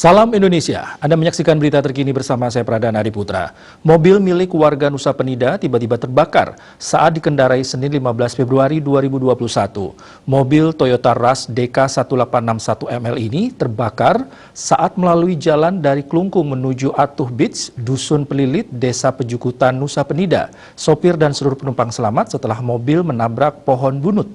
Salam Indonesia, Anda menyaksikan berita terkini bersama saya Pradana Adiputra. Mobil milik warga Nusa Penida tiba-tiba terbakar saat dikendarai Senin 15 Februari 2021. Mobil Toyota Rush DK1861ML ini terbakar saat melalui jalan dari Klungkung menuju Atuh Beach, Dusun Pelilit, Desa Pejukutan, Nusa Penida. Sopir dan seluruh penumpang selamat setelah mobil menabrak pohon bunut.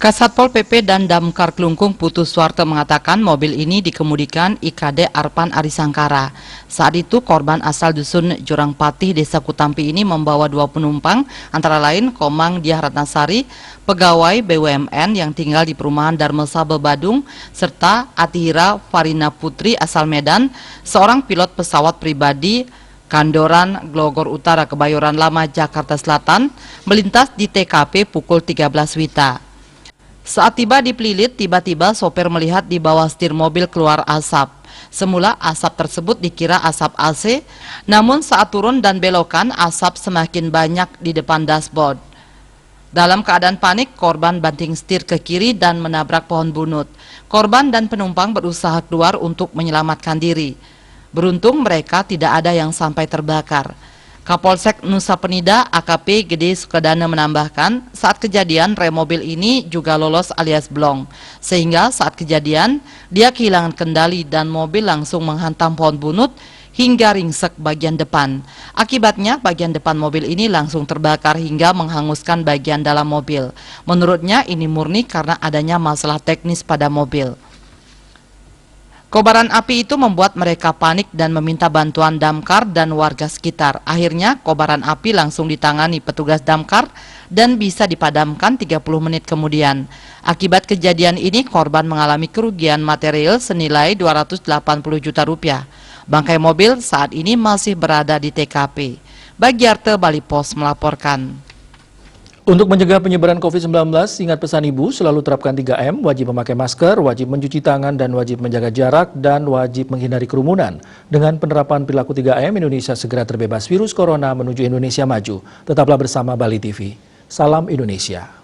Kasatpol PP dan Damkar Klungkung Putu Suwarto mengatakan mobil ini dikemudikan IKD Arpan Arisangkara. Saat itu korban asal dusun Jurang Patih, Desa Kutampi ini membawa 2 penumpang, antara lain Komang Diah Ratnasari, pegawai BUMN yang tinggal di perumahan Darmesabel Badung, serta Atihira Farina Putri asal Medan, seorang pilot pesawat pribadi Kandoran Glogor Utara Kebayoran Lama Jakarta Selatan, melintas di TKP pukul 13 WITA. Saat tiba di Pelilit, tiba-tiba sopir melihat di bawah setir mobil keluar asap. Semula asap tersebut dikira asap AC, namun saat turun dan belokan asap semakin banyak di depan dashboard. Dalam keadaan panik, korban banting setir ke kiri dan menabrak pohon bunut. Korban dan penumpang berusaha keluar untuk menyelamatkan diri. Beruntung mereka tidak ada yang sampai terbakar. Kapolsek Nusa Penida AKP Gede Sukadana menambahkan, saat kejadian rem mobil ini juga lolos alias blong, sehingga saat kejadian dia kehilangan kendali dan mobil langsung menghantam pohon bunut hingga ringsek bagian depan. Akibatnya bagian depan mobil ini langsung terbakar hingga menghanguskan bagian dalam mobil. Menurutnya ini murni karena adanya masalah teknis pada mobil. Kobaran api itu membuat mereka panik dan meminta bantuan damkar dan warga sekitar. Akhirnya kobaran api langsung ditangani petugas damkar dan bisa dipadamkan 30 menit kemudian. Akibat kejadian ini korban mengalami kerugian material senilai 280 juta rupiah. Bangkai mobil saat ini masih berada di TKP. Bagiarte Bali Pos melaporkan. Untuk mencegah penyebaran COVID-19, ingat pesan Ibu, selalu terapkan 3M, wajib memakai masker, wajib mencuci tangan, dan wajib menjaga jarak, dan wajib menghindari kerumunan. Dengan penerapan perilaku 3M, Indonesia segera terbebas virus corona menuju Indonesia maju. Tetaplah bersama Bali TV. Salam Indonesia.